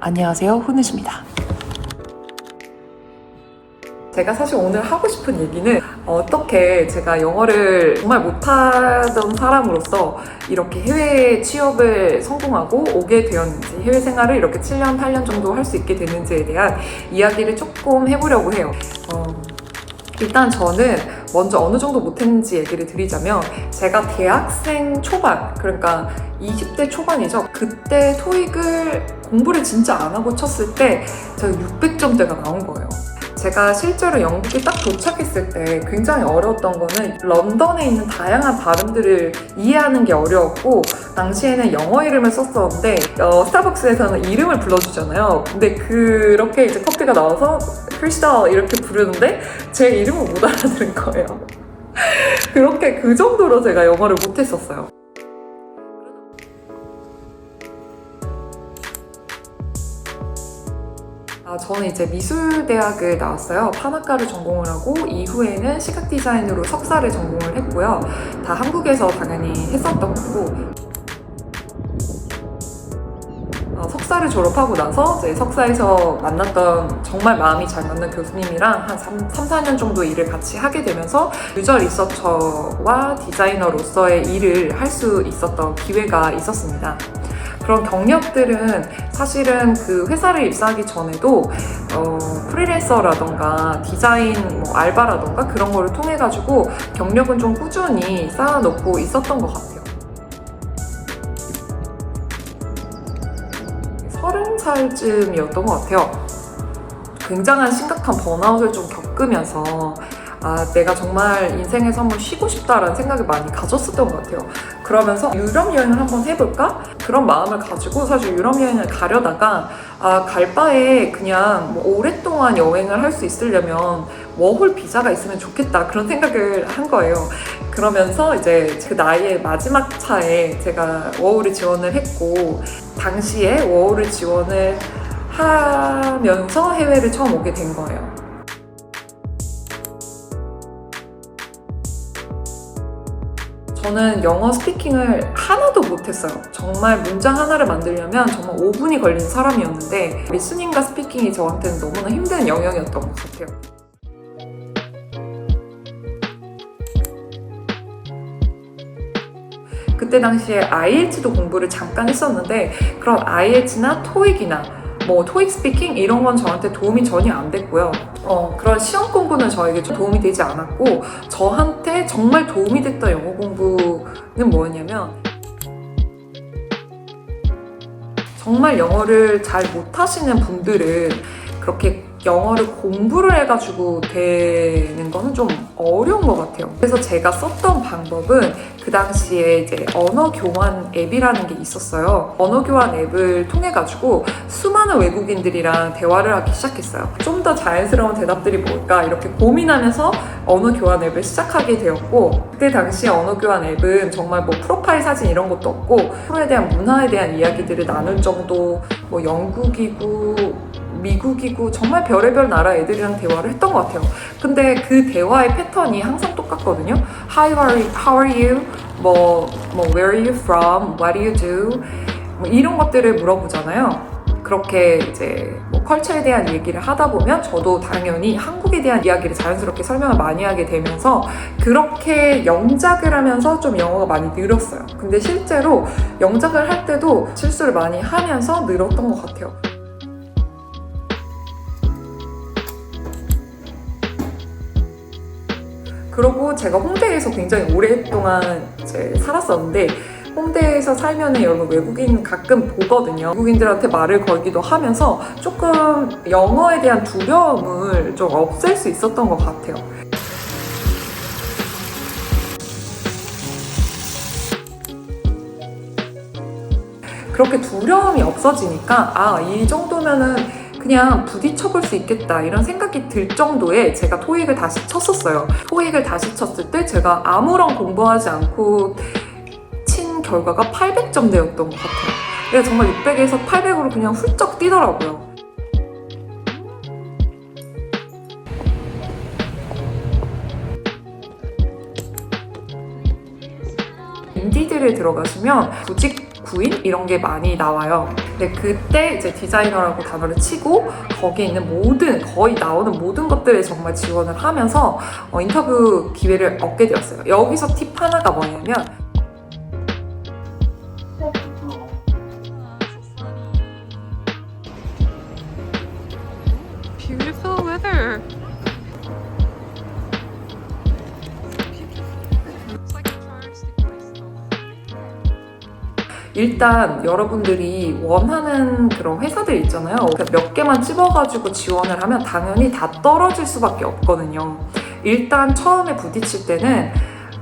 안녕하세요, 훈우입니다. 제가 사실 오늘 하고 싶은 얘기는 어떻게 제가 영어를 정말 못하던 사람으로서 이렇게 해외 취업을 성공하고 오게 되었는지, 해외 생활을 이렇게 7년, 8년 정도 할 수 있게 됐는지에 대한 이야기를 조금 해보려고 해요. 일단 저는 먼저 어느 정도 못했는지 얘기를 드리자면, 제가 대학생 초반, 그러니까 20대 초반이죠. 그때 토익을 공부를 진짜 안 하고 쳤을 때 제가 600점대가 나온 거예요. 제가 실제로 영국에 딱 도착했을 때 굉장히 어려웠던 거는 런던에 있는 다양한 발음들을 이해하는 게 어려웠고, 당시에는 영어 이름을 썼었는데 스타벅스에서는 이름을 불러주잖아요. 근데 그렇게 이제 커피가 나와서 크리스탈 이렇게 부르는데 제 이름을 못 알아들은 거예요. 그렇게 그 정도로 제가 영어를 못했었어요. 저는 이제 미술대학을 나왔어요. 판학과를 전공을 하고 이후에는 시각디자인으로 석사를 전공을 했고요. 다 한국에서 당연히 했었던 거고, 석사를 졸업하고 나서 이제 석사에서 만났던 정말 마음이 잘 맞는 교수님이랑 한 3-4년 정도 일을 같이 하게 되면서 유저 리서처와 디자이너로서의 일을 할 수 있었던 기회가 있었습니다. 그런 경력들은 사실은 그 회사를 입사하기 전에도 프리랜서라던가 디자인 알바라던가 그런 거를 통해 가지고 경력은 좀 꾸준히 쌓아놓고 있었던 것 같아요. 30살쯤이었던 것 같아요. 굉장한 심각한 번아웃을 좀 겪으면서 내가 정말 인생에서 한번 쉬고 싶다라는 생각을 많이 가졌었던 것 같아요. 그러면서 유럽 여행을 한번 해볼까? 그런 마음을 가지고 사실 유럽 여행을 가려다가 갈 바에 그냥 오랫동안 여행을 할 수 있으려면 워홀 비자가 있으면 좋겠다, 그런 생각을 한 거예요. 그러면서 이제 그 나이의 마지막 차에 제가 워홀을 지원을 했고, 당시에 워홀을 지원을 하면서 해외를 처음 오게 된 거예요. 저는 영어 스피킹을 하나도 못했어요. 정말 문장 하나를 만들려면 정말 5분이 걸리는 사람이었는데, 리스닝과 스피킹이 저한테는 너무나 힘든 영역이었던 것 같아요. 그때 당시에 IELTS도 공부를 잠깐 했었는데, 그런 IELTS나 토익이나 토익 스피킹 이런 건 저한테 도움이 전혀 안 됐고요. 그런 시험 공부는 저에게 좀 도움이 되지 않았고, 저한테 정말 도움이 됐던 영어 공부는 뭐였냐면, 정말 영어를 잘 못하시는 분들은 그렇게 영어를 공부를 해가지고 되는 거는 좀 어려운 것 같아요. 그래서 제가 썼던 방법은 그 당시에 이제 언어 교환 앱이라는 게 있었어요. 언어 교환 앱을 통해가지고 수많은 외국인들이랑 대화를 하기 시작했어요. 좀 더 자연스러운 대답들이 뭘까 이렇게 고민하면서 언어 교환 앱을 시작하게 되었고, 그때 당시에 언어 교환 앱은 정말 프로파일 사진 이런 것도 없고, 프로에 대한 문화에 대한 이야기들을 나눌 정도, 영국이고 미국이고 정말 별의별 나라 애들이랑 대화를 했던 것 같아요. 근데 그 대화의 패턴이 항상 똑같거든요. How are you? Where are you from? What do you do? 이런 것들을 물어보잖아요. 그렇게 이제 컬처에 대한 얘기를 하다 보면 저도 당연히 한국에 대한 이야기를 자연스럽게 설명을 많이 하게 되면서 그렇게 영작을 하면서 좀 영어가 많이 늘었어요. 근데 실제로 영작을 할 때도 실수를 많이 하면서 늘었던 것 같아요. 그리고 제가 홍대에서 굉장히 오랫동안 이제 살았었는데, 홍대에서 살면 여러분 외국인 가끔 보거든요. 외국인들한테 말을 걸기도 하면서 조금 영어에 대한 두려움을 좀 없앨 수 있었던 것 같아요. 그렇게 두려움이 없어지니까 이 정도면은 그냥 부딪혀볼 수 있겠다 이런 생각이 들 정도에 제가 토익을 다시 쳤었어요. 토익을 다시 쳤을 때 제가 아무런 공부하지 않고 친 결과가 800점대였던 것 같아요. 그래서 정말 600에서 800으로 그냥 훌쩍 뛰더라고요. 인디드를 들어가시면 부인 이런 게 많이 나와요. 근데 그때 이제 디자이너라고 단어를 치고 거기에 있는 거의 나오는 모든 것들에 정말 지원을 하면서 인터뷰 기회를 얻게 되었어요. 여기서 팁 하나가 뭐냐면 Beautiful weather. Looks like a touristic place though. 일단 여러분들이 원하는 그런 회사들 있잖아요. 몇 개만 집어가지고 지원을 하면 당연히 다 떨어질 수밖에 없거든요. 일단 처음에 부딪힐 때는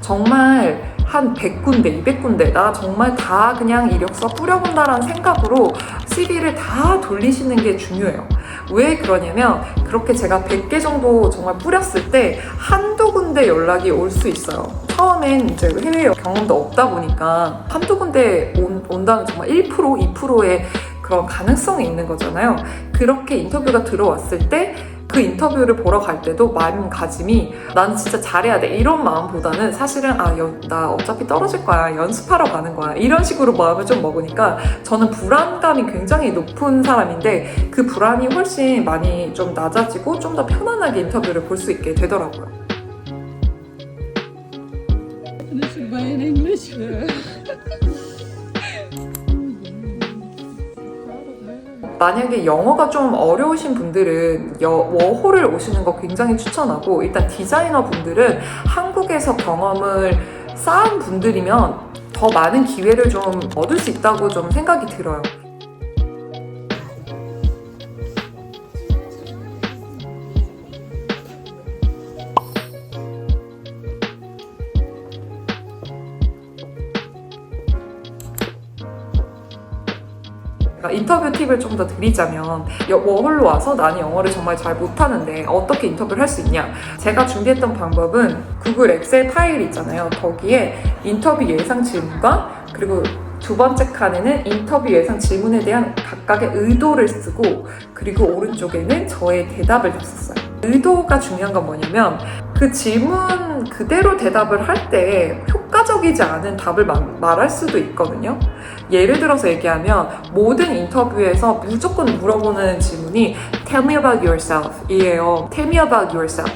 정말 한 100군데, 200군데 나 정말 다 그냥 이력서 뿌려본다라는 생각으로 CV를 다 돌리시는 게 중요해요. 왜 그러냐면 그렇게 제가 100개 정도 정말 뿌렸을 때 한두 군데 연락이 올 수 있어요. 처음엔 이제 해외 경험도 없다 보니까 한두 군데 온다는 정말 1%, 2%의 그런 가능성이 있는 거잖아요. 그렇게 인터뷰가 들어왔을 때 그 인터뷰를 보러 갈 때도 마음가짐이 난 진짜 잘해야 돼 이런 마음보다는 사실은 나 어차피 떨어질 거야 연습하러 가는 거야 이런 식으로 마음을 좀 먹으니까 저는 불안감이 굉장히 높은 사람인데 그 불안이 훨씬 많이 좀 낮아지고 좀 더 편안하게 인터뷰를 볼 수 있게 되더라고요. This is by in English. 만약에 영어가 좀 어려우신 분들은 워홀을 오시는 거 굉장히 추천하고 일단 디자이너 분들은 한국에서 경험을 쌓은 분들이면 더 많은 기회를 좀 얻을 수 있다고 좀 생각이 들어요. 인터뷰 팁을 좀 더 드리자면 워홀로 와서 나는 영어를 정말 잘 못하는데 어떻게 인터뷰를 할 수 있냐. 제가 준비했던 방법은 구글 엑셀 파일 있잖아요. 거기에 인터뷰 예상 질문과 그리고 두 번째 칸에는 인터뷰 예상 질문에 대한 각각의 의도를 쓰고 그리고 오른쪽에는 저의 대답을 다 썼어요. 의도가 중요한 건 뭐냐면 그 질문 그대로 대답을 할 때 효과적이지 않은 답을 말할 수도 있거든요. 예를 들어서 얘기하면 모든 인터뷰에서 무조건 물어보는 질문이 Tell me about yourself 이에요. Tell me about yourself.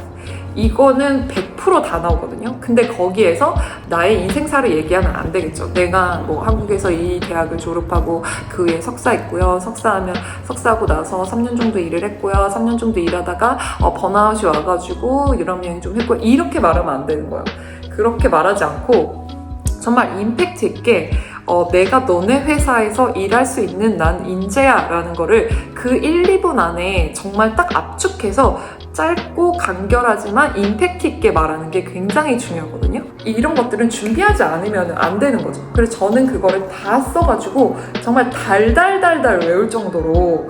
이거는 100% 다 나오거든요. 근데 거기에서 나의 인생사를 얘기하면 안 되겠죠. 내가 뭐 한국에서 이 대학을 졸업하고 그 위에 석사 있고요. 석사하고 나서 3년 정도 일을 했고요. 3년 정도 일하다가 번아웃이 와가지고 유럽 여행 좀 했고 이렇게 말하면 안 되는 거예요. 그렇게 말하지 않고 정말 임팩트 있게 내가 너네 회사에서 일할 수 있는 난 인재야 라는 거를 그 1, 2분 안에 정말 딱 압축해서 짧고 간결하지만 임팩트 있게 말하는 게 굉장히 중요하거든요. 이런 것들은 준비하지 않으면 안 되는 거죠. 그래서 저는 그거를 다 써가지고 정말 달달달달 외울 정도로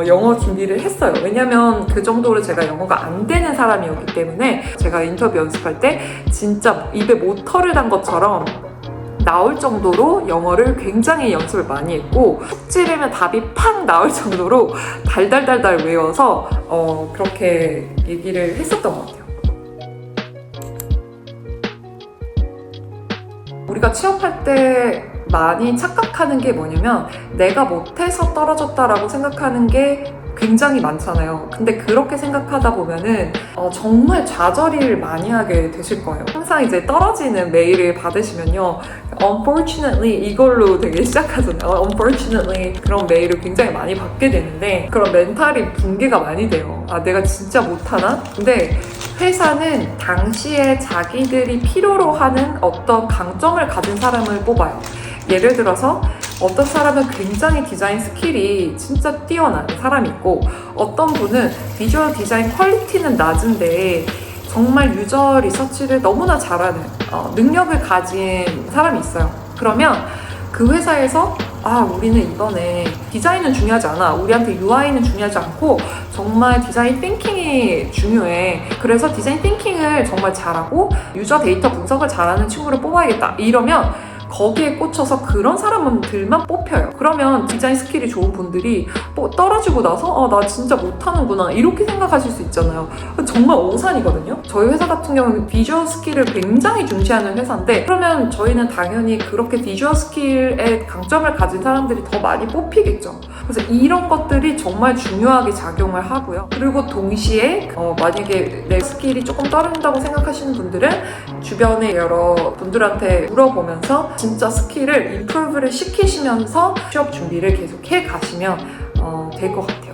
영어 준비를 했어요. 왜냐면 그 정도로 제가 영어가 안 되는 사람이었기 때문에 제가 인터뷰 연습할 때 진짜 입에 모터를 단 것처럼 나올 정도로 영어를 굉장히 연습을 많이 했고 푹 찌르면 답이 팍 나올 정도로 달달달달 외워서 그렇게 얘기를 했었던 것 같아요. 우리가 취업할 때 많이 착각하는 게 뭐냐면 내가 못해서 떨어졌다라고 생각하는 게 굉장히 많잖아요. 근데 그렇게 생각하다 보면은 정말 좌절을 많이 하게 되실 거예요. 항상 이제 떨어지는 메일을 받으시면요. Unfortunately 이걸로 되게 시작하잖아요. Unfortunately 그런 메일을 굉장히 많이 받게 되는데 그런 멘탈이 붕괴가 많이 돼요. 내가 진짜 못하나? 근데 회사는 당시에 자기들이 필요로 하는 어떤 강점을 가진 사람을 뽑아요. 예를 들어서 어떤 사람은 굉장히 디자인 스킬이 진짜 뛰어난 사람이 있고 어떤 분은 비주얼 디자인 퀄리티는 낮은데 정말 유저 리서치를 너무나 잘하는 능력을 가진 사람이 있어요. 그러면 그 회사에서 우리는 이번에 디자인은 중요하지 않아. 우리한테 UI는 중요하지 않고 정말 디자인 띵킹이 중요해. 그래서 디자인 띵킹을 정말 잘하고 유저 데이터 분석을 잘하는 친구를 뽑아야겠다. 이러면 거기에 꽂혀서 그런 사람들만 뽑혀요. 그러면 디자인 스킬이 좋은 분들이 떨어지고 나서 나 진짜 못하는구나 이렇게 생각하실 수 있잖아요. 정말 오산이거든요. 저희 회사 같은 경우는 비주얼 스킬을 굉장히 중시하는 회사인데 그러면 저희는 당연히 그렇게 비주얼 스킬에 강점을 가진 사람들이 더 많이 뽑히겠죠. 그래서 이런 것들이 정말 중요하게 작용을 하고요. 그리고 동시에 만약에 내 스킬이 조금 떨어진다고 생각하시는 분들은 주변에 여러 분들한테 물어보면서 진짜 스킬을 임프루브를 시키시면서 취업 준비를 계속 해 가시면 될 것 같아요.